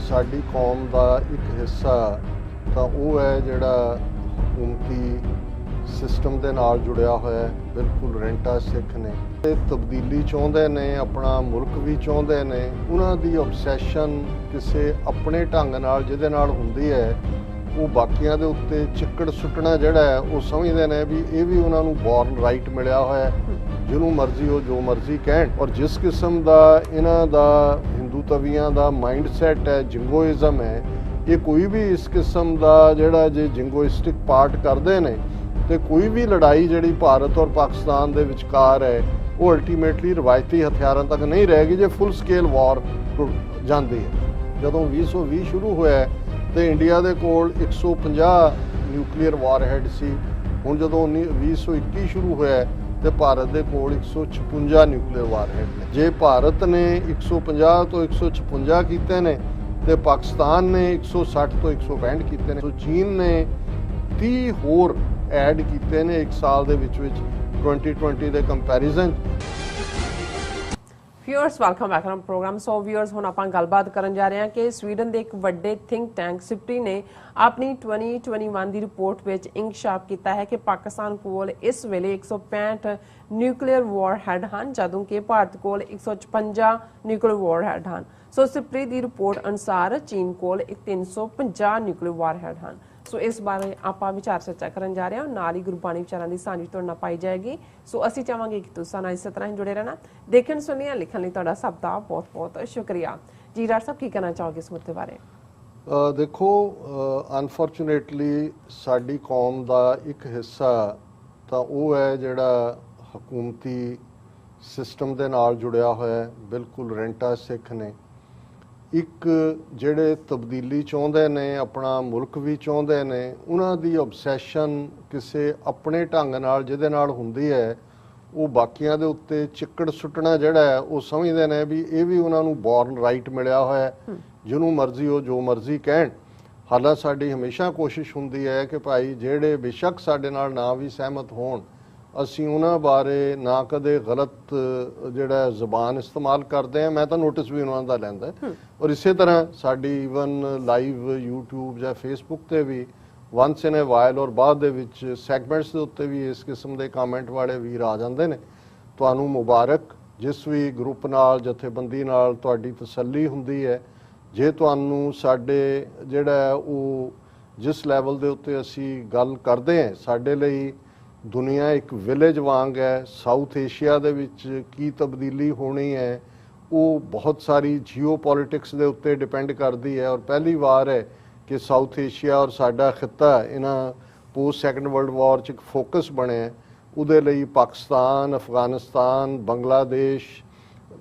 ਸਾਡੀ ਕੌਮ ਦਾ ਇੱਕ ਹਿੱਸਾ ਤਾਂ ਉਹ ਹੈ ਜਿਹੜਾ ਹਕੂਮਤੀ ਸਿਸਟਮ ਦੇ ਨਾਲ ਜੁੜਿਆ ਹੋਇਆ ਹੈ। ਬਿਲਕੁਲ ਰੈਂਟਾ ਸਿੱਖ ਨੇ ਤੇ ਤਬਦੀਲੀ ਚਾਹੁੰਦੇ ਨੇ, ਆਪਣਾ ਮੁਲਕ ਵੀ ਚਾਹੁੰਦੇ ਨੇ। ਉਹਨਾਂ ਦੀ ਆਬਸੈਸ਼ਨ ਕਿਸੇ ਆਪਣੇ ਢੰਗ ਨਾਲ ਜਿਹਦੇ ਨਾਲ ਹੁੰਦੀ ਹੈ, ਉਹ ਬਾਕੀਆਂ ਦੇ ਉੱਤੇ ਚਿੱਕੜ ਸੁੱਟਣਾ ਜਿਹੜਾ ਹੈ ਉਹ ਸਮਝਦੇ ਨੇ ਵੀ ਇਹ ਵੀ ਉਹਨਾਂ ਨੂੰ ਬੌਰਨ ਰਾਈਟ ਮਿਲਿਆ ਹੋਇਆ ਹੈ, ਜਿਹਨੂੰ ਮਰਜ਼ੀ ਉਹ ਜੋ ਮਰਜ਼ੀ ਕਹਿਣ। ਔਰ ਜਿਸ ਕਿਸਮ ਦਾ ਇਹਨਾਂ ਦਾ ਹਿੰਦੂ ਤਵੀਆਂ ਦਾ ਮਾਈਂਡ ਸੈਟ ਹੈ, ਜਿੰਗੋਇਜ਼ਮ ਹੈ, ਇਹ ਕੋਈ ਵੀ ਇਸ ਕਿਸਮ ਦਾ ਜਿਹੜਾ ਜੇ ਜਿੰਗੋਇਸਟਿਕ ਪਾਰਟ ਕਰਦੇ ਨੇ ਤੇ ਕੋਈ ਵੀ ਲੜਾਈ ਜਿਹੜੀ ਭਾਰਤ ਔਰ ਪਾਕਿਸਤਾਨ ਦੇ ਵਿਚਕਾਰ ਹੈ ਉਹ ਅਲਟੀਮੇਟਲੀ ਰਵਾਇਤੀ ਹਥਿਆਰਾਂ ਤੱਕ ਨਹੀਂ ਰਹੇਗੀ ਜੇ ਫੁੱਲ ਸਕੇਲ ਵਾਰ ਜਾਂਦੀ ਹੈ। ਜਦੋਂ 2020 ਸ਼ੁਰੂ ਹੋਇਆ ਤੇ ਇੰਡੀਆ ਦੇ ਕੋਲ 150 ਨਿਊਕਲੀਅਰ ਵਾਰਹੈਡ ਸੀ। ਹੁਣ ਜਦੋਂ 2021 ਸ਼ੁਰੂ ਹੋਇਆ ਤੇ ਭਾਰਤ ਦੇ ਕੋਲ 156 ਨਿਊਕਲੀਅਰ ਵਾਰਹੈਡ ਨੇ। ਜੇ ਭਾਰਤ ਨੇ 150 ਤੋਂ 156 ਕੀਤੇ ਨੇ ਤੇ ਪਾਕਿਸਤਾਨ ਨੇ 160 ਤੋਂ 165 ਕੀਤੇ ਨੇ। ਸੋ ਚੀਨ ਨੇ 30 ਹੋਰ ਐਡ ਕੀਤੇ ਨੇ ਇੱਕ ਸਾਲ ਦੇ ਵਿੱਚ 2020 ਦੇ comparison. Viewers welcome back to program. So viewers ਹੁਣ ਆਪਾਂ ਗੱਲਬਾਤ ਕਰਨ ਜਾ ਰਹੇ ਹਾਂ ਕਿ ਸਵੀਡਨ ਦੇ ਇੱਕ ਵੱਡੇ ਥਿੰਕ ਟੈਂਕ ਸਿਪਰੀ ਨੇ ਆਪਣੀ 2021 ਦੀ ਰਿਪੋਰਟ ਵਿੱਚ ਇੰਕਸ਼ਾਫ ਕੀਤਾ ਹੈ ਕਿ ਪਾਕਿਸਤਾਨ ਕੋਲ ਇਸ ਵੇਲੇ 165 ਨਿਊਕਲੀਅਰ ਵਾਰਹੈਡ ਹਨ, ਜਦੋਂ ਕਿ ਭਾਰਤ ਕੋਲ 156 ਨਿਊਕਲੀਅਰ ਵਾਰਹੈਡ ਹਨ। ਸੋ ਸਿਪਰੀ ਦੀ ਰਿਪੋਰਟ ਅਨੁਸਾਰ ਚੀਨ ਕੋਲ 350 ਨਿਊਕਲੀਅਰ ਵਾਰਹੈਡ ਹਨ। ਸੋ ਇਸ ਬਾਰੇ ਆਪਾਂ ਵਿਚਾਰ ਚਰਚਾ ਕਰਨ ਜਾ ਰਹੇ ਹਾਂ। ਨਾਲ ਹੀ ਗੁਰਬਾਣੀ ਵਿਚਾਰਾਂ ਦੀ ਸਾਂਝੀ ਤੁਹਾਡੇ ਨਾਲ ਪਾਈ ਜਾਏਗੀ। ਸੋ ਅਸੀਂ ਚਾਹਾਂਗੇ ਕਿ ਤੁਸੀਂ ਨਾਲ ਇਸੇ ਤਰ੍ਹਾਂ ਹੀ ਜੁੜੇ ਰਹਿਣਾ। ਦੇਖਣ ਸੁਣਿਆ ਲਿਖਣ ਲਈ ਤੁਹਾਡਾ ਸਭ ਦਾ ਬਹੁਤ ਬਹੁਤ ਸ਼ੁਕਰੀਆ ਜੀ। ਡਾਕਟਰ ਸਾਹਿਬ ਕੀ ਕਹਿਣਾ ਚਾਹੋਗੇ ਇਸ ਮੁੱਦੇ ਬਾਰੇ? ਦੇਖੋ, ਅਨਫੋਰਚੂਨੇਟਲੀ ਸਾਡੀ ਕੌਮ ਦਾ ਇੱਕ ਹਿੱਸਾ ਤਾਂ ਉਹ ਹੈ ਜਿਹੜਾ ਹਕੂਮਤੀ ਸਿਸਟਮ ਦੇ ਨਾਲ ਜੁੜਿਆ ਹੋਇਆ ਹੈ। ਬਿਲਕੁਲ ਰੈਂਟਾ ਸਿੱਖ ਨੇ। ਇੱਕ ਜਿਹੜੇ ਤਬਦੀਲੀ ਚਾਹੁੰਦੇ ਨੇ, ਆਪਣਾ ਮੁਲਕ ਵੀ ਚਾਹੁੰਦੇ ਨੇ। ਉਹਨਾਂ ਦੀ ਆਬਸੈਸ਼ਨ ਕਿਸੇ ਆਪਣੇ ਢੰਗ ਨਾਲ ਜਿਹਦੇ ਨਾਲ ਹੁੰਦੀ ਹੈ, ਉਹ ਬਾਕੀਆਂ ਦੇ ਉੱਤੇ ਚਿੱਕੜ ਸੁੱਟਣਾ ਜਿਹੜਾ ਹੈ ਉਹ ਸਮਝਦੇ ਨੇ ਵੀ ਇਹ ਵੀ ਉਹਨਾਂ ਨੂੰ ਬੌਰਨ ਰਾਈਟ ਮਿਲਿਆ ਹੋਇਆ ਹੈ, ਜਿਹਨੂੰ ਮਰਜ਼ੀ ਉਹ ਜੋ ਮਰਜ਼ੀ ਕਹਿਣ। ਹਾਲਾਂਕਿ ਸਾਡੀ ਹਮੇਸ਼ਾ ਕੋਸ਼ਿਸ਼ ਹੁੰਦੀ ਹੈ ਕਿ ਭਾਈ ਜਿਹੜੇ ਬੇਸ਼ੱਕ ਸਾਡੇ ਨਾਲ ਨਾ ਵੀ ਸਹਿਮਤ ਹੋਣ, ਅਸੀਂ ਉਹਨਾਂ ਬਾਰੇ ਨਾ ਕਦੇ ਗਲਤ ਜਿਹੜਾ ਜ਼ੁਬਾਨ ਇਸਤੇਮਾਲ ਕਰਦੇ ਹਾਂ। ਮੈਂ ਤਾਂ ਨੋਟਿਸ ਵੀ ਉਹਨਾਂ ਦਾ ਲੈਂਦਾ। ਔਰ ਇਸੇ ਤਰ੍ਹਾਂ ਸਾਡੀ ਈਵਨ ਲਾਈਵ YouTube ਜਾਂ Facebook ਤੇ ਵੀ ਵਨਸ ਇਨ ਅ ਵਾਈਲ ਔਰ ਬਾਅਦ ਦੇ ਵਿੱਚ ਸੈਗਮੈਂਟਸ ਦੇ ਉੱਤੇ ਵੀ ਇਸ ਕਿਸਮ ਦੇ ਕਮੈਂਟ ਵਾਲੇ ਵੀਰ ਆ ਜਾਂਦੇ ਨੇ। ਤੁਹਾਨੂੰ ਮੁਬਾਰਕ। ਜਿਸ ਵੀ ਗਰੁੱਪ ਨਾਲ, ਜਥੇਬੰਦੀ ਨਾਲ ਤੁਹਾਡੀ ਤਸੱਲੀ ਹੁੰਦੀ ਹੈ, ਜੇ ਤੁਹਾਨੂੰ ਸਾਡੇ ਜਿਹੜਾ ਉਹ ਜਿਸ ਲੈਵਲ ਦੇ ਉੱਤੇ ਅਸੀਂ ਗੱਲ ਕਰਦੇ ਹਾਂ, ਸਾਡੇ ਲਈ ਦੁਨੀਆ ਇੱਕ ਵਿਲੇਜ ਵਾਂਗ ਹੈ। ਸਾਊਥ ਏਸ਼ੀਆ ਦੇ ਵਿੱਚ ਕੀ ਤਬਦੀਲੀ ਹੋਣੀ ਹੈ ਉਹ ਬਹੁਤ ਸਾਰੀ ਜੀਓ ਪੋਲਿਟਿਕਸ ਦੇ ਉੱਤੇ ਡਿਪੈਂਡ ਕਰਦੀ ਹੈ। ਔਰ ਪਹਿਲੀ ਵਾਰ ਹੈ ਕਿ ਸਾਊਥ ਏਸ਼ੀਆ ਔਰ ਸਾਡਾ ਖਿੱਤਾ ਇਹਨਾਂ ਪੋਸਟ ਸੈਕੰਡ ਵਰਲਡ ਵਾਰ 'ਚ ਇੱਕ ਫੋਕਸ ਬਣਿਆ। ਉਹਦੇ ਲਈ ਪਾਕਿਸਤਾਨ, ਅਫਗਾਨਿਸਤਾਨ, ਬੰਗਲਾਦੇਸ਼,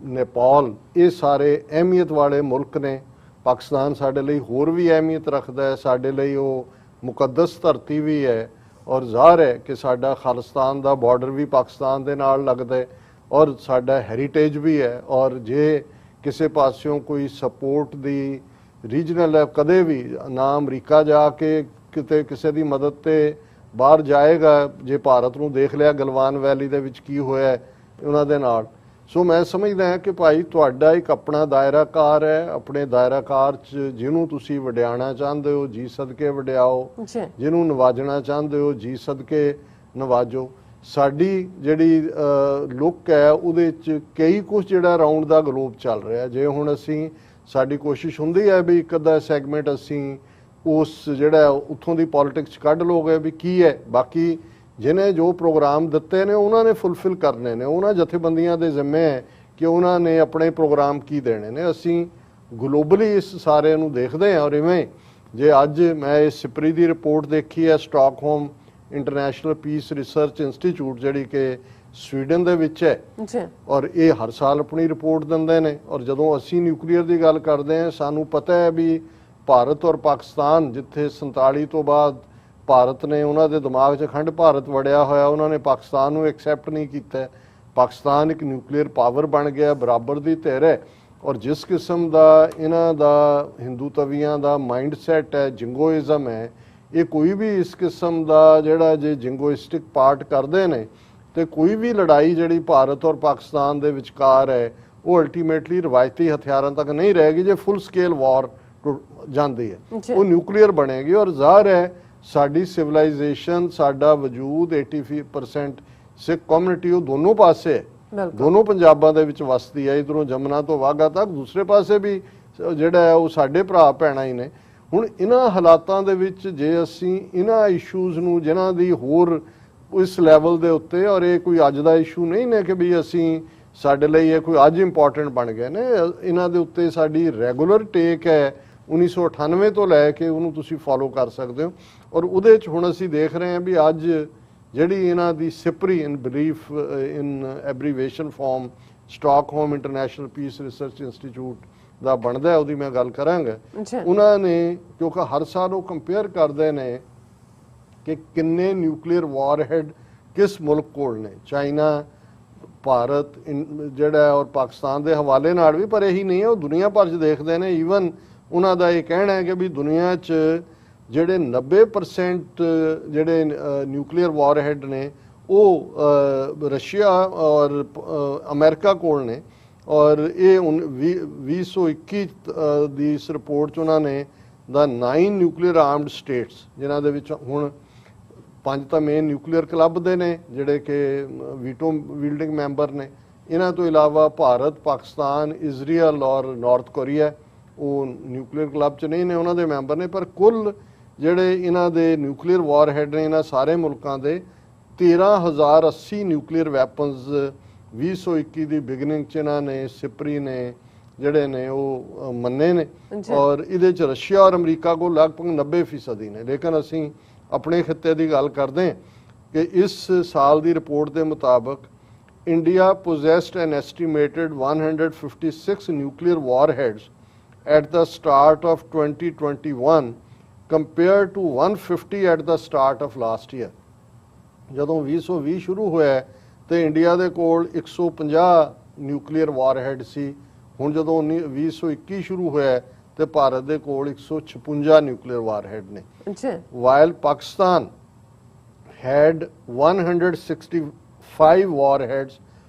ਨੇਪਾਲ, ਇਹ ਸਾਰੇ ਅਹਿਮੀਅਤ ਵਾਲੇ ਮੁਲਕ ਨੇ। ਪਾਕਿਸਤਾਨ ਸਾਡੇ ਲਈ ਹੋਰ ਵੀ ਅਹਿਮੀਅਤ ਰੱਖਦਾ ਹੈ। ਸਾਡੇ ਲਈ ਉਹ ਮੁਕੱਦਸ ਧਰਤੀ ਵੀ ਹੈ। ਔਰ ਜ਼ਾਹਰ ਹੈ ਕਿ ਸਾਡਾ ਖਾਲਿਸਤਾਨ ਦਾ ਬਾਰਡਰ ਵੀ ਪਾਕਿਸਤਾਨ ਦੇ ਨਾਲ ਲੱਗਦਾ ਹੈ ਔਰ ਸਾਡਾ ਹੈਰੀਟੇਜ ਵੀ ਹੈ। ਔਰ ਜੇ ਕਿਸੇ ਪਾਸਿਓਂ ਕੋਈ ਸਪੋਰਟ ਦੀ ਰੀਜਨਲ ਹੈ, ਕਦੇ ਵੀ ਨਾ ਅਮਰੀਕਾ ਜਾ ਕੇ ਕਿਤੇ ਕਿਸੇ ਦੀ ਮਦਦ ਤੇ ਬਾਹਰ ਜਾਏਗਾ। ਜੇ ਭਾਰਤ ਨੂੰ ਦੇਖ ਲਿਆ ਗਲਵਾਨ ਵੈਲੀ ਦੇ ਵਿੱਚ ਕੀ ਹੋਇਆ ਉਹਨਾਂ ਦੇ ਨਾਲ। ਸੋ ਮੈਂ ਸਮਝਦਾ ਹਾਂ ਕਿ ਭਾਈ ਤੁਹਾਡਾ ਇੱਕ ਆਪਣਾ ਦਾਇਰਾਕਾਰ ਹੈ। ਆਪਣੇ ਦਾਇਰਾਕਾਰ 'ਚ ਜਿਹਨੂੰ ਤੁਸੀਂ ਵਡਿਆਉਣਾ ਚਾਹੁੰਦੇ ਹੋ, ਜੀ ਸਦਕੇ ਵਡਿਆਓ। ਜਿਹਨੂੰ ਨਵਾਜਣਾ ਚਾਹੁੰਦੇ ਹੋ, ਜੀ ਸਦਕੇ ਨਵਾਜੋ। ਸਾਡੀ ਜਿਹੜੀ ਲੁੱਕ ਹੈ ਉਹਦੇ 'ਚ ਕਈ ਕੁਝ ਜਿਹੜਾ ਰਾਊਂਡ ਦਾ ਗਲੋਬ ਚੱਲ ਰਿਹਾ। ਜੇ ਹੁਣ ਅਸੀਂ ਸਾਡੀ ਕੋਸ਼ਿਸ਼ ਹੁੰਦੀ ਹੈ ਵੀ ਇੱਕ ਅੱਧਾ ਸੈਗਮੈਂਟ ਅਸੀਂ ਉਸ ਜਿਹੜਾ ਉੱਥੋਂ ਦੀ ਪੋਲਿਟਿਕਸ ਕੱਢ ਲੋਗੇ ਵੀ ਕੀ ਹੈ। ਬਾਕੀ ਜਿਹਨੇ ਜੋ ਪ੍ਰੋਗਰਾਮ ਦਿੱਤੇ ਨੇ ਉਹਨਾਂ ਨੇ ਫੁੱਲਫਿਲ ਕਰਨੇ ਨੇ। ਉਹਨਾਂ ਜਥੇਬੰਦੀਆਂ ਦੇ ਜ਼ਿੰਮੇ ਹੈ ਕਿ ਉਹਨਾਂ ਨੇ ਆਪਣੇ ਪ੍ਰੋਗਰਾਮ ਕੀ ਦੇਣੇ ਨੇ। ਅਸੀਂ ਗਲੋਬਲੀ ਇਸ ਸਾਰੇ ਨੂੰ ਦੇਖਦੇ ਹਾਂ। ਔਰ ਇਵੇਂ ਜੇ ਅੱਜ ਮੈਂ ਇਸ ਸਿਪਰੀ ਦੀ ਰਿਪੋਰਟ ਦੇਖੀ ਹੈ, Stockholm International Peace Research institute ਜਿਹੜੀ ਕਿ ਸਵੀਡਨ ਦੇ ਵਿੱਚ ਹੈ, ਔਰ ਇਹ ਹਰ ਸਾਲ ਆਪਣੀ ਰਿਪੋਰਟ ਦਿੰਦੇ ਨੇ। ਔਰ ਜਦੋਂ ਅਸੀਂ ਨਿਊਕਲੀਅਰ ਦੀ ਗੱਲ ਕਰਦੇ ਹਾਂ, ਸਾਨੂੰ ਪਤਾ ਹੈ ਵੀ ਭਾਰਤ ਔਰ ਪਾਕਿਸਤਾਨ, ਜਿੱਥੇ 47 ਤੋਂ ਬਾਅਦ ਭਾਰਤ ਨੇ ਉਹਨਾਂ ਦੇ ਦਿਮਾਗ 'ਚ ਅਖੰਡ ਭਾਰਤ ਵੜਿਆ ਹੋਇਆ, ਉਹਨਾਂ ਨੇ ਪਾਕਿਸਤਾਨ ਨੂੰ ਐਕਸੈਪਟ ਨਹੀਂ ਕੀਤਾ। ਪਾਕਿਸਤਾਨ ਇੱਕ ਨਿਊਕਲੀਅਰ ਪਾਵਰ ਬਣ ਗਿਆ, ਬਰਾਬਰ ਦੀ ਧਿਰ ਹੈ। ਔਰ ਜਿਸ ਕਿਸਮ ਦਾ ਇਹਨਾਂ ਦਾ ਹਿੰਦੂ ਤਵੀਆਂ ਦਾ ਮਾਈਂਡ ਸੈਟ ਹੈ, ਜਿੰਗੋਇਜ਼ਮ ਹੈ, ਇਹ ਕੋਈ ਵੀ ਇਸ ਕਿਸਮ ਦਾ ਜਿਹੜਾ ਜੇ ਜਿੰਗੋਇਸਟਿਕ ਪਾਰਟ ਕਰਦੇ ਨੇ ਤੇ ਕੋਈ ਵੀ ਲੜਾਈ ਜਿਹੜੀ ਭਾਰਤ ਔਰ ਪਾਕਿਸਤਾਨ ਦੇ ਵਿਚਕਾਰ ਹੈ ਉਹ ਅਲਟੀਮੇਟਲੀ ਰਵਾਇਤੀ ਹਥਿਆਰਾਂ ਤੱਕ ਨਹੀਂ ਰਹੇਗੀ ਜੇ ਫੁੱਲ ਸਕੇਲ ਵਾਰ ਜਾਂਦੀ ਹੈ, ਉਹ ਨਿਊਕਲੀਅਰ ਬਣੇਗੀ। ਔਰ ਜ਼ਾਹਰ ਹੈ ਸਾਡੀ ਸਿਵਲਾਈਜੇਸ਼ਨ, ਸਾਡਾ ਵਜੂਦ 80% ਸਿੱਖ ਕਮਿਊਨਿਟੀ ਉਹ ਦੋਨੋਂ ਪਾਸੇ ਹੈ, ਦੋਨੋਂ ਪੰਜਾਬਾਂ ਦੇ ਵਿੱਚ ਵਸਦੀ ਹੈ, ਇਧਰੋਂ ਜਮਨਾ ਤੋਂ ਵਾਘਾ ਤੱਕ, ਦੂਸਰੇ ਪਾਸੇ ਵੀ ਜਿਹੜਾ ਹੈ ਉਹ ਸਾਡੇ ਭਰਾ ਭੈਣਾਂ ਹੀ ਨੇ। ਹੁਣ ਇਹਨਾਂ ਹਾਲਾਤਾਂ ਦੇ ਵਿੱਚ ਜੇ ਅਸੀਂ ਇਹਨਾਂ ਇਸ਼ੂਜ਼ ਨੂੰ ਜਿਨ੍ਹਾਂ ਦੀ ਹੋਰ ਇਸ ਲੈਵਲ ਦੇ ਉੱਤੇ, ਔਰ ਇਹ ਕੋਈ ਅੱਜ ਦਾ ਇਸ਼ੂ ਨਹੀਂ ਨੇ ਕਿ ਵੀ ਅਸੀਂ ਸਾਡੇ ਲਈ ਇਹ ਕੋਈ ਅੱਜ ਇੰਪੋਰਟੈਂਟ ਬਣ ਗਏ ਨੇ, ਇਹਨਾਂ ਦੇ ਉੱਤੇ ਸਾਡੀ ਰੈਗੂਲਰ ਟੇਕ ਹੈ 1998 ਤੋਂ ਲੈ ਕੇ, ਉਹਨੂੰ ਤੁਸੀਂ ਫੋਲੋ ਕਰ ਸਕਦੇ ਹੋ। ਔਰ ਉਹਦੇ 'ਚ ਹੁਣ ਅਸੀਂ ਦੇਖ ਰਹੇ ਹਾਂ ਵੀ ਅੱਜ ਜਿਹੜੀ ਇਹਨਾਂ ਦੀ SIPRI in brief in abbreviation form Stockholm International Peace Research Institute ਦਾ ਬਣਦਾ, ਉਹਦੀ ਮੈਂ ਗੱਲ ਕਰਾਂਗਾ। ਉਹਨਾਂ ਨੇ ਕਿਉਂਕਿ ਹਰ ਸਾਲ ਉਹ ਕੰਪੇਅਰ ਕਰਦੇ ਨੇ ਕਿ ਕਿੰਨੇ ਨਿਊਕਲੀਅਰ ਵਾਰਹੈਡ ਕਿਸ ਮੁਲਕ ਕੋਲ ਨੇ, ਚਾਈਨਾ, ਭਾਰਤ ਜਿਹੜਾ ਔਰ ਪਾਕਿਸਤਾਨ ਦੇ ਹਵਾਲੇ ਨਾਲ ਵੀ, ਪਰ ਇਹੀ ਨਹੀਂ ਹੈ, ਉਹ ਦੁਨੀਆ ਭਰ 'ਚ ਦੇਖਦੇ ਨੇ। ਈਵਨ ਉਹਨਾਂ ਦਾ ਇਹ ਕਹਿਣਾ ਹੈ ਕਿ ਵੀ ਦੁਨੀਆ 'ਚ ਜਿਹੜੇ 90% ਜਿਹੜੇ ਨਿਊਕਲੀਅਰ ਵਾਰਹੈਡ ਨੇ ਉਹ ਰਸ਼ੀਆ ਔਰ ਅਮਰੀਕਾ ਕੋਲ ਨੇ। ਔਰ ਇਹ 2021 ਦੀ ਇਸ ਰਿਪੋਰਟ 'ਚ ਉਹਨਾਂ ਨੇ ਦਾ 9 ਨਿਊਕਲੀਅਰ ਆਰਮਡ ਸਟੇਟਸ, ਜਿਨ੍ਹਾਂ ਦੇ ਵਿੱਚ ਹੁਣ 5 ਤਾਂ ਮੇਨ ਨਿਊਕਲੀਅਰ ਕਲੱਬ ਦੇ ਨੇ ਜਿਹੜੇ ਕਿ ਵੀਟੋ ਵੀਲਡਿੰਗ ਮੈਂਬਰ ਨੇ, ਇਹਨਾਂ ਤੋਂ ਇਲਾਵਾ ਭਾਰਤ, ਪਾਕਿਸਤਾਨ, ਇਜ਼ਰਾਈਲ ਔਰ ਨਾਰਥ ਕੋਰੀਆ ਉਹ ਨਿਊਕਲੀਅਰ ਕਲੱਬ 'ਚ ਨਹੀਂ ਨੇ, ਉਹਨਾਂ ਦੇ ਮੈਂਬਰ ਨੇ। ਪਰ ਕੁੱਲ ਜਿਹੜੇ ਇਹਨਾਂ ਦੇ ਨਿਊਕਲੀਅਰ ਵਾਰਹੈਡ ਨੇ ਇਹਨਾਂ ਸਾਰੇ ਮੁਲਕਾਂ ਦੇ 13,080 ਨਿਊਕਲੀਅਰ ਵੈਪਨਸ 2021 ਦੀ ਬਿਗਨਿੰਗ 'ਚ ਇਹਨਾਂ ਨੇ ਸਿਪਰੀ ਨੇ ਜਿਹੜੇ ਨੇ ਉਹ ਮੰਨੇ ਨੇ। ਔਰ ਇਹਦੇ 'ਚ ਰਸ਼ੀਆ ਔਰ ਅਮਰੀਕਾ ਕੋਲ ਲਗਭਗ 90% ਨੇ। ਲੇਕਿਨ ਅਸੀਂ ਆਪਣੇ ਖਿੱਤੇ ਦੀ ਗੱਲ ਕਰਦੇ ਕਿ ਇਸ ਸਾਲ ਦੀ ਰਿਪੋਰਟ ਦੇ ਮੁਤਾਬਕ India possessed an estimated 156 nuclear warheads at the start of 2021 compared to 150 at the start of last year। ਜਦੋਂ 2020 ਸ਼ੁਰੂ ਹੋਇਆ ਤੇ ਇੰਡੀਆ ਦੇ ਕੋਲ 150 ਨਿਊਕਲੀਅਰ ਵਾਰਹੈਡ ਸੀ। ਹੁਣ ਜਦੋਂ 2021 ਸ਼ੁਰੂ ਹੋਇਆ ਤੇ ਭਾਰਤ ਦੇ ਕੋਲ 156 ਨਿਊਕਲੀਅਰ ਵਾਰਹੈਡ ਨੇ। while Pakistan had 165 warheads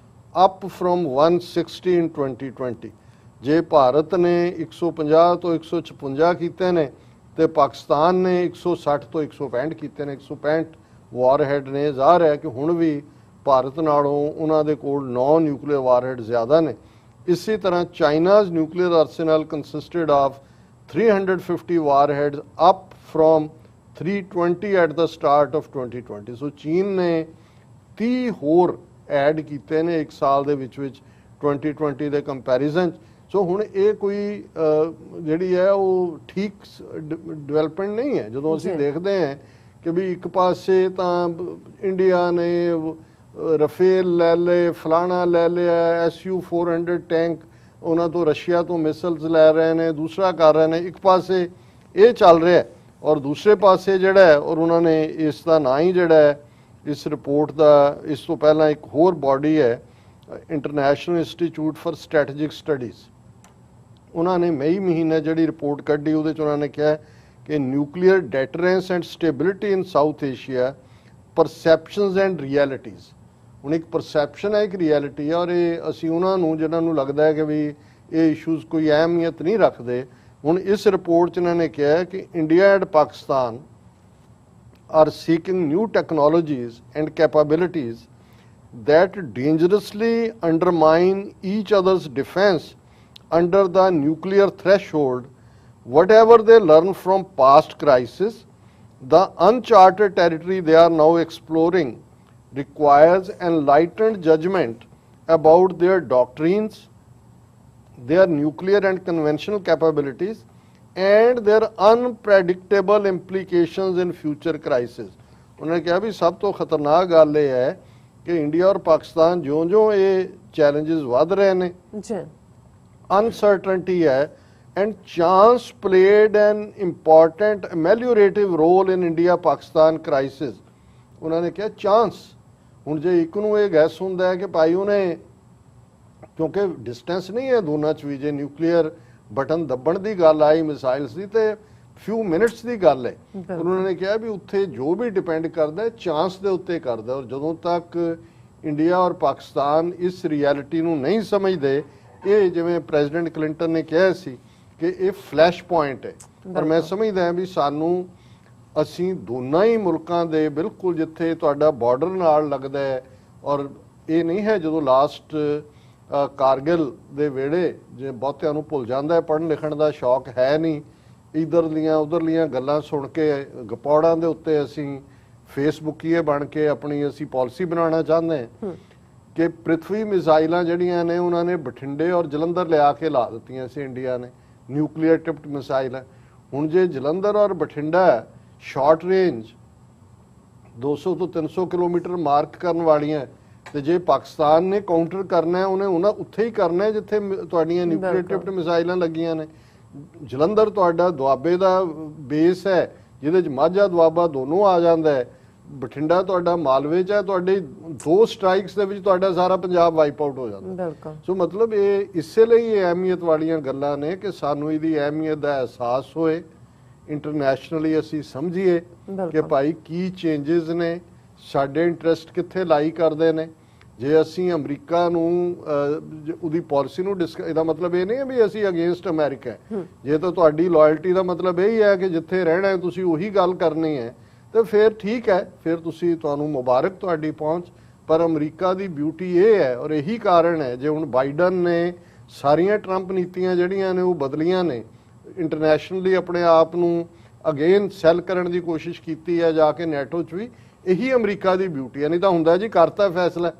up from 160 in 2020। ਜੇ ਭਾਰਤ ਨੇ 150 ਤੋਂ 156 ਕੀਤੇ ਨੇ ਤੇ ਪਾਕਿਸਤਾਨ ਨੇ 160 ਤੋਂ 165 ਕੀਤੇ ਨੇ, 165 ਵਾਰਹੈਡ ਨੇ। ਜ਼ਾਹਰ ਹੈ ਕਿ ਹੁਣ ਵੀ ਭਾਰਤ ਨਾਲੋਂ ਉਹਨਾਂ ਦੇ ਕੋਲ 9 ਨਿਊਕਲੀਅਰ ਵਾਰਹੈਡ ਜ਼ਿਆਦਾ ਨੇ। ਇਸੇ ਤਰ੍ਹਾਂ China's nuclear arsenal consisted of 350 warheads up from 320 at the start of 2020। So ਚੀਨ ਨੇ 30 ਹੋਰ ਐਡ ਕੀਤੇ ਨੇ ਇੱਕ ਸਾਲ ਦੇ ਵਿੱਚ 2020 ਦੇ ਕੰਪੈਰੀਜ਼ਨ। ਸੋ ਹੁਣ ਇਹ ਕੋਈ ਜਿਹੜੀ ਹੈ ਉਹ ਠੀਕ ਡਿਵੈਲਪਮੈਂਟ ਨਹੀਂ ਹੈ। ਜਦੋਂ ਅਸੀਂ ਦੇਖਦੇ ਹਾਂ ਕਿ ਵੀ ਇੱਕ ਪਾਸੇ ਤਾਂ ਇੰਡੀਆ ਨੇ ਰਫੇਲ ਲੈ ਲਏ, ਫਲਾਣਾ ਲੈ ਲਿਆ, SU-400 ਟੈਂਕ ਉਹਨਾਂ ਤੋਂ ਰਸ਼ੀਆ ਤੋਂ ਮਿਸਲਸ ਲੈ ਰਹੇ ਨੇ, ਦੂਸਰਾ ਕਰ ਰਹੇ ਨੇ। ਇੱਕ ਪਾਸੇ ਇਹ ਚੱਲ ਰਿਹਾ ਔਰ ਦੂਸਰੇ ਪਾਸੇ ਜਿਹੜਾ ਹੈ, ਔਰ ਉਹਨਾਂ ਨੇ ਇਸ ਦਾ ਨਾਂ ਹੀ ਜਿਹੜਾ ਹੈ ਇਸ ਰਿਪੋਰਟ ਦਾ, ਇਸ ਤੋਂ ਪਹਿਲਾਂ ਇੱਕ ਹੋਰ ਬਾਡੀ ਹੈ international institute for strategic studies, ਉਹਨਾਂ ਨੇ ਮਈ ਮਹੀਨੇ ਜਿਹੜੀ ਰਿਪੋਰਟ ਕੱਢੀ ਉਹਦੇ 'ਚ ਉਹਨਾਂ ਨੇ ਕਿਹਾ ਕਿ nuclear deterrence and stability in South Asia perceptions and realities. ਹੁਣ ਇੱਕ ਪਰਸੈਪਸ਼ਨ ਹੈ, ਇੱਕ ਰਿਐਲਿਟੀ ਹੈ, ਔਰ ਇਹ ਅਸੀਂ ਉਹਨਾਂ ਨੂੰ ਜਿਨ੍ਹਾਂ ਨੂੰ ਲੱਗਦਾ ਹੈ ਕਿ ਵੀ ਇਹ ਇਸ਼ੂਜ਼ ਕੋਈ ਅਹਿਮੀਅਤ ਨਹੀਂ ਰੱਖਦੇ। ਹੁਣ ਇਸ ਰਿਪੋਰਟ 'ਚ ਇਹਨਾਂ ਨੇ ਕਿਹਾ ਕਿ India and Pakistan are seeking new technologies and capabilities that dangerously undermine each other's defense under the nuclear threshold. Whatever they learn from past crises, the uncharted territory they are now exploring requires enlightened judgment about their doctrines, their nuclear and conventional capabilities, and their unpredictable implications in future crises। उन्होंने कहा भी सब तो खतरनाक गल ये है कि इंडिया और पाकिस्तान ज्यों-ज्यों ये चैलेंजेस वध रहे ने, अनसर्टनटी है, and chance played an important ameliorative role in India Pakistan crisis. उन्होंने कहा चांस हुण जे एक नूं ये गैस हुंदा है कि भाई उन्हें क्योंकि डिस्टेंस नहीं है दोनों च भी, जे न्यूक्लीयर बटन दबण की गल आई मिसाइल्स की तो फ्यू मिनट्स की गल है। उन्होंने कहा भी उत्थे जो भी डिपेंड करता है चांस के उत्ते करता है। और जदों तक इंडिया और पाकिस्तान इस रियलिटी नूं नहीं समझते, ये जिवें प्रेजिडेंट क्लिंटन ने कहा सी ਕਿ ਇਹ ਫਲੈਸ਼ ਪੁਆਇੰਟ ਹੈ। ਪਰ ਮੈਂ ਸਮਝਦਾ ਹਾਂ ਵੀ ਸਾਨੂੰ ਅਸੀਂ ਦੋਨਾਂ ਹੀ ਮੁਲਕਾਂ ਦੇ ਬਿਲਕੁਲ ਜਿੱਥੇ ਤੁਹਾਡਾ ਬਾਰਡਰ ਨਾਲ ਲੱਗਦਾ ਹੈ, ਔਰ ਇਹ ਨਹੀਂ ਹੈ ਜਦੋਂ ਲਾਸਟ ਕਾਰਗਿਲ ਦੇ ਵੇੜੇ ਜੇ ਬਹੁਤਿਆਂ ਨੂੰ ਭੁੱਲ ਜਾਂਦਾ ਹੈ, ਪੜ੍ਹਨ ਲਿਖਣ ਦਾ ਸ਼ੌਕ ਹੈ ਨਹੀਂ, ਇਧਰਲੀਆਂ ਉਧਰਲੀਆਂ ਗੱਲਾਂ ਸੁਣ ਕੇ ਗਪੌੜਾਂ ਦੇ ਉੱਤੇ ਅਸੀਂ ਫੇਸਬੁੱਕੀਏ ਬਣ ਕੇ ਆਪਣੀ ਅਸੀਂ ਪਾਲਿਸੀ ਬਣਾਉਣਾ ਚਾਹੁੰਦੇ ਹਾਂ ਕਿ ਪ੍ਰਿਥਵੀ ਮਿਜ਼ਾਈਲਾਂ ਜਿਹੜੀਆਂ ਨੇ ਉਹਨਾਂ ਨੇ ਬਠਿੰਡੇ ਔਰ ਜਲੰਧਰ ਲਿਆ ਕੇ ਲਾ ਦਿੱਤੀਆਂ ਸੀ ਇੰਡੀਆ ਨੇ, ਨਿਊਕਲੀਅਰ ਟਿਪਡ ਮਿਸਾਈਲ ਹੈ। ਹੁਣ ਜੇ ਜਲੰਧਰ ਔਰ ਬਠਿੰਡਾ ਸ਼ਾਰਟ ਰੇਂਜ 200 ਤੋਂ 300 ਕਿਲੋਮੀਟਰ ਮਾਰਕ ਕਰਨ ਵਾਲੀਆਂ, ਤੇ ਜੇ ਪਾਕਿਸਤਾਨ ਨੇ ਕਾਊਂਟਰ ਕਰਨਾ ਉਹਨੇ ਉਹਨਾਂ ਉੱਥੇ ਹੀ ਕਰਨਾ ਜਿੱਥੇ ਤੁਹਾਡੀਆਂ ਨਿਊਕਲੀਅਰ ਟਿਪਡ ਮਿਸਾਈਲਾਂ ਲੱਗੀਆਂ ਨੇ। ਜਲੰਧਰ ਤੁਹਾਡਾ ਦੁਆਬੇ ਦਾ ਬੇਸ ਹੈ ਜਿਹਦੇ 'ਚ ਮਾਝਾ ਦੁਆਬਾ ਦੋਨੋਂ ਆ ਜਾਂਦਾ ਹੈ, ਬਠਿੰਡਾ ਤੁਹਾਡਾ ਮਾਲਵੇ 'ਚ ਹੈ, ਤੁਹਾਡੇ 2 ਸਟ੍ਰਾਈਕਸ ਦੇ ਵਿੱਚ ਤੁਹਾਡਾ ਸਾਰਾ ਪੰਜਾਬ ਵਾਈਪ ਆਊਟ ਹੋ ਜਾਂਦਾ। ਸੋ ਮਤਲਬ ਇਹ ਇਸੇ ਲਈ ਇਹ ਅਹਿਮੀਅਤ ਵਾਲੀਆਂ ਗੱਲਾਂ ਨੇ ਕਿ ਸਾਨੂੰ ਇਹਦੀ ਅਹਿਮੀਅਤ ਦਾ ਅਹਿਸਾਸ ਹੋਏ, ਇੰਟਰਨੈਸ਼ਨਲੀ ਅਸੀਂ ਸਮਝੀਏ ਕਿ ਭਾਈ ਕੀ ਚੇਂਜਸ ਨੇ, ਸਾਡੇ ਇੰਟਰਸਟ ਕਿੱਥੇ ਲਾਈ ਕਰਦੇ ਨੇ। ਜੇ ਅਸੀਂ ਅਮਰੀਕਾ ਨੂੰ ਉਹਦੀ ਪਾਲਿਸੀ ਨੂੰ ਇਹਦਾ ਮਤਲਬ ਇਹ ਨਹੀਂ ਹੈ ਵੀ ਅਸੀਂ ਅਗੇਂਸਟ ਅਮਰੀਕਾ ਹੈ। ਜੇ ਤਾਂ ਤੁਹਾਡੀ ਲਾਇਲਟੀ ਦਾ ਮਤਲਬ ਇਹ ਹੀ ਹੈ ਕਿ ਜਿੱਥੇ ਰਹਿਣਾ ਹੈ ਤੁਸੀਂ ਉਹੀ ਗੱਲ ਕਰਨੀ ਹੈ ਤੇ ਫਿਰ ਠੀਕ ਹੈ, ਫਿਰ ਤੁਸੀਂ ਤੁਹਾਨੂੰ ਮੁਬਾਰਕ ਤੁਹਾਡੀ ਪਹੁੰਚ। ਪਰ ਅਮਰੀਕਾ ਦੀ ਬਿਊਟੀ ਇਹ ਹੈ ਔਰ ਇਹੀ ਕਾਰਨ ਹੈ ਜੇ ਹੁਣ ਬਾਈਡਨ ਨੇ ਸਾਰੀਆਂ ਟਰੰਪ ਨੀਤੀਆਂ ਜਿਹੜੀਆਂ ਨੇ ਉਹ ਬਦਲੀਆਂ ਨੇ, ਇੰਟਰਨੈਸ਼ਨਲੀ ਆਪਣੇ ਆਪ ਨੂੰ ਅਗੇਨ ਸੈੱਲ ਕਰਨ ਦੀ ਕੋਸ਼ਿਸ਼ ਕੀਤੀ ਹੈ ਜਾ ਕੇ ਨੈਟੋ 'ਚ ਵੀ, ਇਹੀ ਅਮਰੀਕਾ ਦੀ ਬਿਊਟੀ ਹੈ। ਨਹੀਂ ਤਾਂ ਹੁੰਦਾ ਜੀ ਕਰਤਾ ਫੈਸਲਾ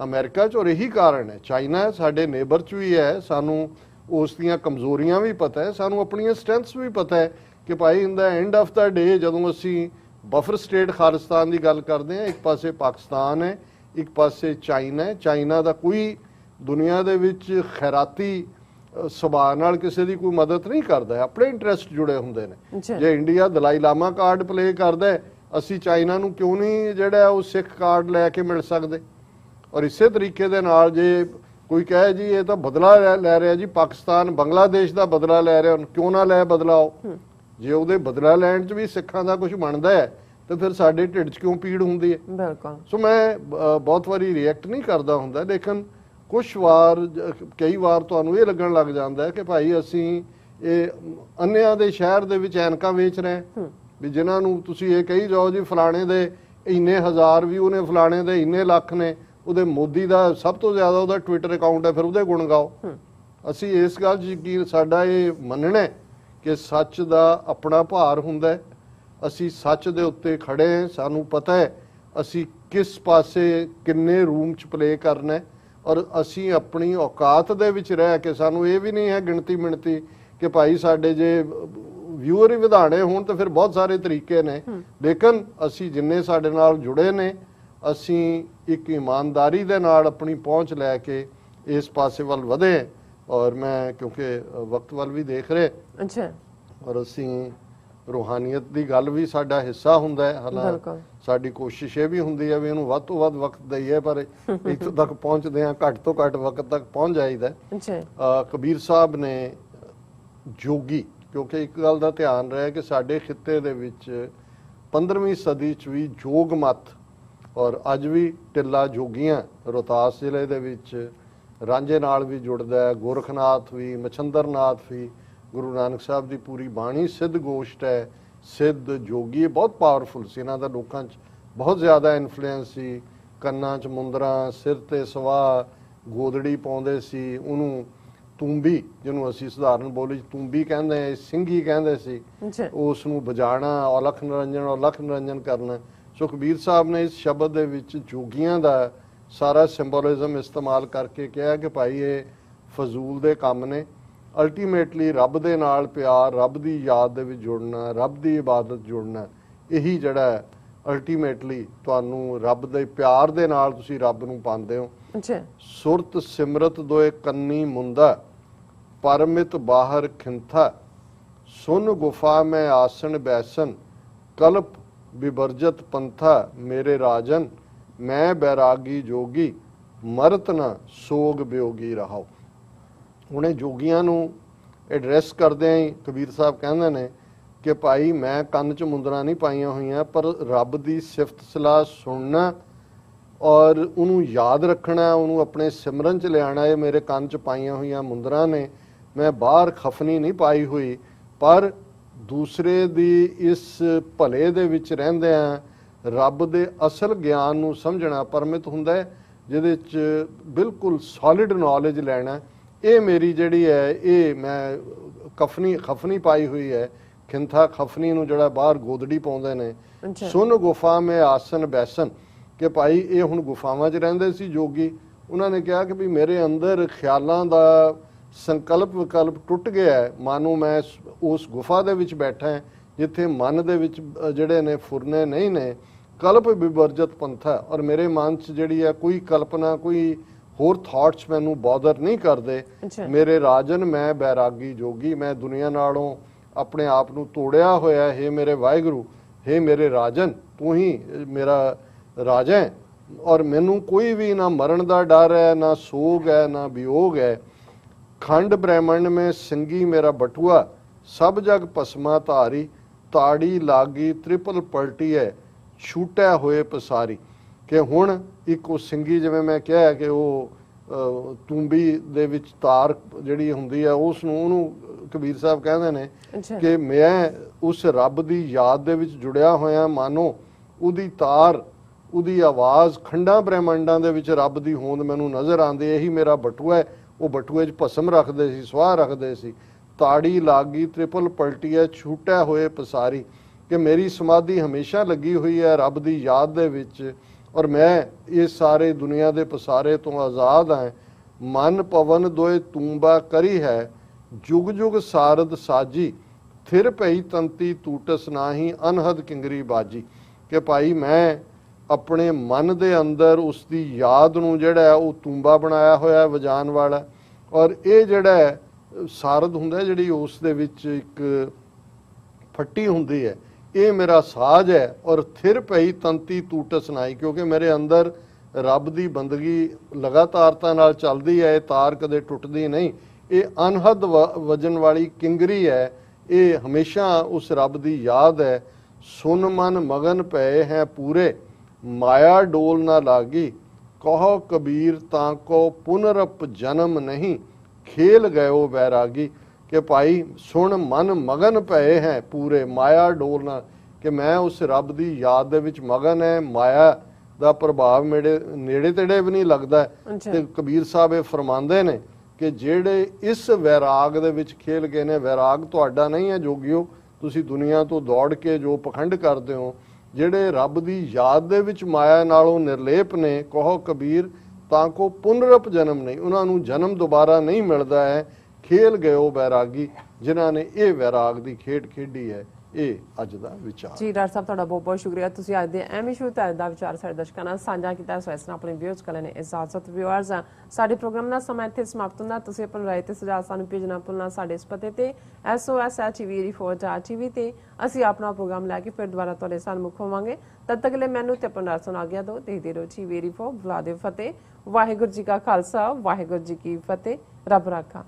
ਅਮਰੀਕਾ 'ਚ, ਔਰ ਇਹੀ ਕਾਰਨ ਹੈ। ਚਾਈਨਾ ਸਾਡੇ ਨੇਬਰ 'ਚ ਵੀ ਹੈ, ਸਾਨੂੰ ਉਸ ਦੀਆਂ ਕਮਜ਼ੋਰੀਆਂ ਵੀ ਪਤਾ ਹੈ, ਸਾਨੂੰ ਆਪਣੀਆਂ ਸਟਰੈਂਥਸ ਵੀ ਪਤਾ ਹੈ ਕਿ ਭਾਈ ਇਨ ਦਾ ਐਂਡ ਆਫ ਦਾ ਡੇ ਜਦੋਂ ਅਸੀਂ ਬਫਰ ਸਟੇਟ ਖਾਲਿਸਤਾਨ ਦੀ ਗੱਲ ਕਰਦੇ ਹਾਂ, ਇੱਕ ਪਾਸੇ ਪਾਕਿਸਤਾਨ ਹੈ, ਇੱਕ ਪਾਸੇ ਚਾਈਨਾ ਹੈ। ਚਾਈਨਾ ਦਾ ਕੋਈ ਦੁਨੀਆ ਦੇ ਵਿੱਚ ਖੈਰਾਤੀ ਸੁਭਾਅ ਨਾਲ ਕਿਸੇ ਦੀ ਕੋਈ ਮਦਦ ਨਹੀਂ ਕਰਦਾ, ਆਪਣੇ ਇੰਟਰਸਟ ਜੁੜੇ ਹੁੰਦੇ ਨੇ। ਜੇ ਇੰਡੀਆ ਦਲਾਈ ਲਾਮਾ ਕਾਰਡ ਪਲੇ ਕਰਦਾ ਹੈ, ਅਸੀਂ ਚਾਈਨਾ ਨੂੰ ਕਿਉਂ ਨਹੀਂ ਜਿਹੜਾ ਉਹ ਸਿੱਖ ਕਾਰਡ ਲੈ ਕੇ ਮਿਲ ਸਕਦੇ। ਔਰ ਇਸੇ ਤਰੀਕੇ ਦੇ ਨਾਲ ਜੇ ਕੋਈ ਕਹੇ ਜੀ ਇਹ ਤਾਂ ਬਦਲਾ ਲੈ ਰਿਹਾ ਜੀ, ਪਾਕਿਸਤਾਨ ਬੰਗਲਾਦੇਸ਼ ਦਾ ਬਦਲਾ ਲੈ ਰਿਹਾ, ਕਿਉਂ ਨਾ ਲੈ ਬਦਲਾ ਉਹ। ਜੇ ਉਹਦੇ ਬਦਲਾ ਲੈਣ 'ਚ ਵੀ ਸਿੱਖਾਂ ਦਾ ਕੁਝ ਬਣਦਾ ਹੈ ਤੇ ਫਿਰ ਸਾਡੇ ਢਿੱਡ 'ਚ ਕਿਉਂ ਪੀੜ ਹੁੰਦੀ ਹੈ। ਬਿਲਕੁਲ। ਸੋ ਮੈਂ ਬਹੁਤ ਵਾਰੀ ਰਿਐਕਟ ਨਹੀਂ ਕਰਦਾ ਹੁੰਦਾ, ਲੇਕਿਨ ਕਈ ਵਾਰ ਤੁਹਾਨੂੰ ਇਹ ਲੱਗਣ ਲੱਗ ਜਾਂਦਾ ਕਿ ਭਾਈ ਅਸੀਂ ਇਹ ਅੰਨਿਆਂ ਦੇ ਸ਼ਹਿਰ ਦੇ ਵਿੱਚ ਐਨਕਾਂ ਵੇਚ ਰਹੇ ਵੀ ਜਿਨ੍ਹਾਂ ਨੂੰ ਤੁਸੀਂ ਇਹ ਕਹੀ ਜਾਓ ਜੀ ਫਲਾਣੇ ਦੇ ਇੰਨੇ ਹਜ਼ਾਰ ਵਿਊ ਨੇ, ਫਲਾਣੇ ਦੇ ਇੰਨੇ ਲੱਖ ਨੇ, ਉਹਦੇ ਮੋਦੀ ਦਾ ਸਭ ਤੋਂ ਜ਼ਿਆਦਾ ਉਹਦਾ ਟਵਿੱਟਰ ਅਕਾਊਂਟ ਹੈ, ਫਿਰ ਉਹਦੇ ਗੁਣ ਗਾਓ। ਅਸੀਂ ਇਸ ਗੱਲ 'ਚ ਯਕੀਨ, ਸਾਡਾ ਇਹ ਮੰਨਣਾ ਕਿ ਸੱਚ ਦਾ ਆਪਣਾ ਭਾਰ ਹੁੰਦਾ ਹੈ, ਅਸੀਂ ਸੱਚ ਦੇ ਉੱਤੇ ਖੜੇ ਹਾਂ, ਸਾਨੂੰ ਪਤਾ ਹੈ ਅਸੀਂ ਕਿਸ ਪਾਸੇ ਕਿੰਨੇ ਰੂਮ 'ਚ ਪਲੇ ਕਰਨਾ, ਔਰ ਅਸੀਂ ਆਪਣੀ ਔਕਾਤ ਦੇ ਵਿੱਚ ਰਹਿ ਕੇ, ਸਾਨੂੰ ਇਹ ਵੀ ਨਹੀਂ ਹੈ ਗਿਣਤੀ ਮਿਣਤੀ ਕਿ ਭਾਈ ਸਾਡੇ ਜੇ ਵਿਊਅਰ ਹੀ ਵਧਾਣੇ ਹੋਣ ਤਾਂ ਫਿਰ ਬਹੁਤ ਸਾਰੇ ਤਰੀਕੇ ਨੇ, ਲੇਕਿਨ ਅਸੀਂ ਜਿੰਨੇ ਸਾਡੇ ਨਾਲ ਜੁੜੇ ਨੇ ਅਸੀਂ ਇੱਕ ਇਮਾਨਦਾਰੀ ਦੇ ਨਾਲ ਆਪਣੀ ਪਹੁੰਚ ਲੈ ਕੇ ਇਸ ਪਾਸੇ ਵੱਲ ਵਧੇ। ਔਰ ਮੈਂ ਕਿਉਂਕਿ ਵਕਤ ਵੱਲ ਵੀ ਦੇਖ ਰਹੇ, ਔਰ ਅਸੀਂ ਰੂਹਾਨੀਅਤ ਦੀ ਗੱਲ ਵੀ ਸਾਡਾ ਹਿੱਸਾ ਹੁੰਦਾ ਹੈ। ਹਾਲਾਂਕਿ ਸਾਡੀ ਕੋਸ਼ਿਸ਼ ਇਹ ਵੀ ਹੁੰਦੀ ਹੈ ਵੀ ਇਹਨੂੰ ਵੱਧ ਤੋਂ ਵੱਧ ਵਕਤ ਦਈਏ, ਪਰ ਇੱਥੋਂ ਤੱਕ ਪਹੁੰਚਦੇ ਹਾਂ ਘੱਟ ਤੋਂ ਘੱਟ ਵਕਤ ਤੱਕ ਪਹੁੰਚ ਜਾਈਦਾ। ਕਬੀਰ ਸਾਹਿਬ ਨੇ ਜੋਗੀ, ਕਿਉਂਕਿ ਇੱਕ ਗੱਲ ਦਾ ਧਿਆਨ ਰਿਹਾ ਕਿ ਸਾਡੇ ਖਿੱਤੇ ਦੇ ਵਿੱਚ 15ਵੀਂ ਸਦੀ 'ਚ ਵੀ ਜੋਗ ਮੱਤ, ਔਰ ਅੱਜ ਵੀ ਟਿੱਲਾ ਜੋਗੀਆਂ ਰੋਹਤਾਸ ਜ਼ਿਲ੍ਹੇ ਦੇ ਵਿੱਚ ਰਾਂਝੇ ਨਾਲ ਵੀ ਜੁੜਦਾ ਹੈ, ਗੋਰਖਨਾਥ ਵੀ, ਮਛੰਦਰਨਾਥ ਵੀ, ਗੁਰੂ ਨਾਨਕ ਸਾਹਿਬ ਦੀ ਪੂਰੀ ਬਾਣੀ ਸਿੱਧ ਗੋਸ਼ਟ ਹੈ, ਸਿੱਧ ਜੋਗੀ ਬਹੁਤ ਪਾਵਰਫੁਲ ਸੀ, ਇਹਨਾਂ ਦਾ ਲੋਕਾਂ 'ਚ ਬਹੁਤ ਜ਼ਿਆਦਾ ਇਨਫਲੂਐਂਸ ਸੀ। ਕੰਨਾਂ 'ਚ ਮੁੰਦਰਾਂ, ਸਿਰ ਤੇ ਸਵਾ, ਗੋਦੜੀ ਪਾਉਂਦੇ ਸੀ, ਉਹਨੂੰ ਤੂੰਬੀ, ਜਿਹਨੂੰ ਅਸੀਂ ਸਧਾਰਨ ਬੋਲੀ 'ਚ ਤੂੰਬੀ ਕਹਿੰਦੇ, ਸਿੰਘੀ ਕਹਿੰਦੇ ਸੀ, ਉਸ ਨੂੰ ਵਜਾਣਾ, ਔਲਖ ਨਿਰੰਜਨ ਕਰਨਾ। ਸੋ ਕਬੀਰ ਸਾਹਿਬ ਨੇ ਇਸ ਸ਼ਬਦ ਦੇ ਵਿੱਚ ਜੋਗੀਆਂ ਦਾ ਸਾਰਾ ਸਿੰਬੋਲਿਜ਼ਮ ਇਸਤੇਮਾਲ ਕਰਕੇ ਕਿਹਾ ਕਿ ਭਾਈ ਇਹ ਫਜ਼ੂਲ ਦੇ ਕੰਮ ਨੇ, ਅਲਟੀਮੇਟਲੀ ਰੱਬ ਦੇ ਨਾਲ ਪਿਆਰ, ਰੱਬ ਦੀ ਯਾਦ ਦੇ ਵਿੱਚ ਜੁੜਨਾ, ਰੱਬ ਦੀ ਇਬਾਦਤ ਜੁੜਨਾ, ਇਹੀ ਜਿਹੜਾ ਅਲਟੀਮੇਟਲੀ ਤੁਹਾਨੂੰ ਰੱਬ ਦੇ ਪਿਆਰ ਦੇ ਨਾਲ ਤੁਸੀਂ ਰੱਬ ਨੂੰ ਪਾਉਂਦੇ ਹੋ। ਸੁਰਤ ਸਿਮਰਤ ਦੋਏ ਕੰਨੀ ਮੁੰਦਾ, ਪਰਮਿਤ ਬਾਹਰ ਖਿੰਥਾ, ਸੁਨ ਗੁਫਾ ਮੈਂ ਆਸਣ ਬੈਸਨ, ਕਲਪ ਬਿਵਰਜਤ ਪੰਥਾ, ਮੇਰੇ ਰਾਜਨ ਮੈਂ ਬੈਰਾਗੀ ਜੋਗੀ, ਮਰਤ ਨਾ ਸੋਗ ਬਿਯੋਗੀ ਰਹਾਓ। ਉਹਨੇ ਜੋਗੀਆਂ ਨੂੰ ਐਡਰੈਸ ਕਰਦਿਆਂ ਹੀ ਕਬੀਰ ਸਾਹਿਬ ਕਹਿੰਦੇ ਨੇ ਕਿ ਭਾਈ ਮੈਂ ਕੰਨ 'ਚ ਮੁੰਦਰਾਂ ਨਹੀਂ ਪਾਈਆਂ ਹੋਈਆਂ, ਪਰ ਰੱਬ ਦੀ ਸਿਫਤ ਸਲਾਹ ਸੁਣਨਾ ਔਰ ਉਹਨੂੰ ਯਾਦ ਰੱਖਣਾ, ਉਹਨੂੰ ਆਪਣੇ ਸਿਮਰਨ 'ਚ ਲਿਆਉਣਾ, ਇਹ ਮੇਰੇ ਕੰਨ 'ਚ ਪਾਈਆਂ ਹੋਈਆਂ ਮੁੰਦਰਾਂ ਨੇ। मैं बाहर खफनी नहीं पाई हुई, पर दूसरे दी इस भले दे विच रहिंदिआं रब दे असल ज्ञान नूं समझना परमित हुंदा है, जिहदे च बिल्कुल सॉलिड नॉलेज लैना। ये मेरी जिहड़ी है ये मैं खफनी पाई हुई है, खिंथा खफनी नूं जिहड़ा बाहर गोदड़ी पाउंदे ने। सुन गुफा में आसन बैसन, कि भाई ये हुण गुफावां च रहिंदे सी जोगी, उन्होंने कहा कि भी मेरे अंदर ख्यालों का संकल्प विकल्प टुट गया है, मानो मैं उस गुफा दे विच बैठा है जिथे मन दे विच जिहड़े ने फुरने नहीं ने, कल्प विवर्जित पंथा, और मेरे मन च जिहड़ी है कोई कल्पना कोई होर थॉट्स मैनू बॉदर नहीं करते। मेरे राजन मैं बैरागी जोगी, मैं दुनिया नालों अपने आप नू तोड़िया होया। हे मेरे वाहिगुरु, हे मेरे राजन, तू ही मेरा राजा है, और मैनू कोई भी ना मरण का डर है, ना सोग है, ना वियोग है। खंड ब्रह्मंड में सिंगी मेरा बटुआ, सब जग पसमा धारी, ताड़ी लागी त्रिपल पलटी है, छूटा होए पसारी। कि हुण एक वो सिंगी, जिवें मैं कहा कि वो तूंबी दे विच तार जिहड़ी हुंदी है, उस नूं उहनूं कबीर साहब कहंदे ने कि मैं उस रब दी याद दे विच जुड़िया होया, मानो उहदी तार उहदी आवाज़ खंडां ब्रह्मंडां दे विच रब दी होंद मैनूं नज़र आंदी। यही मेरा बटुआ है। वो बटुए च भस्म रखदे सी, स्वाह रखदे सी। ताड़ी लागी त्रिपल पलटी है, छूटा होए पसारी, कि मेरी समाधि हमेशा लगी हुई है रब दी याद दे विच, और मैं इस सारे दुनिया दे पसारे तो आज़ाद हैं। मन पवन दोए तूंबा करी है, जुग जुग सारद साजी, थिर पई तंती टूटस नाही, अनहद किंगरी बाजी। कि भाई मैं अपने मन दे अंदर उसकी याद नूं जिहड़ा है वो तूंबा बनाया होया वजान वाला, और ये जिहड़ा है सारद हुंदा है, जिहड़ी उस दे विच एक फट्टी हुंदी है, ये मेरा साज है। और थिर पई तंती टूटस नाई, क्योंकि मेरे अंदर रब दी बंदगी लगातारता नाल चलदी है, तार कदे टुटदी नहीं। ये अनहद वजन वाली किंगरी है, ये हमेशा उस रब दी याद है। सुन मन मगन पए हैं पूरे, माया डोल ना लागी, कहो कबीर ताको पुनरप जन्म नहीं, खेल गयो बैरागी। कि भाई सुन मन मगन पए हैं पूरे, माया डोल ना, कि मैं उस रब दी याद दे विच मगन है, माया दा प्रभाव मेरे नेड़े तेड़े भी नहीं लगता। ते कबीर साहब ये फरमांदे ने कि जेड़े इस वैराग दे विच खेल गए ने, वैराग तुहाडा नहीं है जोगियो, तुसी दुनिया तो दौड़ के जो पखंड करते हो, ਜਿਹੜੇ ਰੱਬ ਦੀ ਯਾਦ ਦੇ ਵਿੱਚ ਮਾਇਆ ਨਾਲੋਂ ਨਿਰਲੇਪ ਨੇ, ਕਹੋ ਕਬੀਰ ਤਾਂ ਕੋ ਪੁਨਰਪ ਜਨਮ ਨਹੀਂ, ਉਹਨਾਂ ਨੂੰ ਜਨਮ ਦੁਬਾਰਾ ਨਹੀਂ ਮਿਲਦਾ ਹੈ। ਖੇਲ ਗਇਓ ਬੈਰਾਗੀ, ਜਿਨ੍ਹਾਂ ਨੇ ਇਹ ਵੈਰਾਗ ਦੀ ਖੇਡ ਖੇਡੀ ਹੈ। ਇਹ ਅੱਜ ਦਾ ਵਿਚਾਰ ਜੀ। ਡਾਕਟਰ ਸਾਹਿਬ ਤੁਹਾਡਾ ਬਹੁਤ ਬਹੁਤ ਸ਼ੁਕਰੀਆ, ਤੁਸੀਂ ਅੱਜ ਦੇ ਅਹਿਮ ਇਸ਼ੂ ਤੇ ਅੱਜ ਦਾ ਵਿਚਾਰ ਸਾਡੇ ਦਰਸ਼ਕਾਂ ਨਾਲ ਸਾਂਝਾ ਕੀਤਾ। ਸੋ ਇਸ ਨਾਲ ਆਪਣੇ ਵਿਊਅਰਸ ਕਰਨ ਨੇ ਇਜਾਜ਼ਤ। ਵਿਊਅਰਸ, ਸਾਡੇ ਪ੍ਰੋਗਰਾਮ ਦਾ ਸਮਾਂ ਇੱਥੇ ਸਮਾਪਤ ਹੁੰਦਾ। ਤੁਸੀਂ ਆਪਣੀ ਰਾਏ ਤੇ ਸੁਝਾਅ ਸਾਨੂੰ ਭੇਜਣਾ ਭੁੱਲਣਾ ਸਾਡੇ ਇਸ ਪਤੇ ਤੇ SOS@tv84.tv ਤੇ ਅਸੀਂ ਆਪਣਾ ਪ੍ਰੋਗਰਾਮ ਲੈ ਕੇ ਫਿਰ ਦੁਬਾਰਾ ਤੁਹਾਡੇ ਸਾਹਮਣੇ ਹੋਵਾਂਗੇ। ਤਦ ਤੱਕ ਲਈ ਮੈਨੂੰ ਤੇ ਆਪਣਾ ਸੁਣਾ ਆਗਿਆ ਦਿਓ। ਦੇਖਦੇ ਰਹੋ TV84। ਬੁਲਾ ਦਿਓ ਫਤਿਹ। ਵਾਹਿਗੁਰੂ ਜੀ ਕਾ ਖਾਲਸਾ, ਵਾਹਿਗੁਰੂ ਜੀ ਕੀ ਫਤਿਹ। ਰੱਬ ਰਾਖਾ।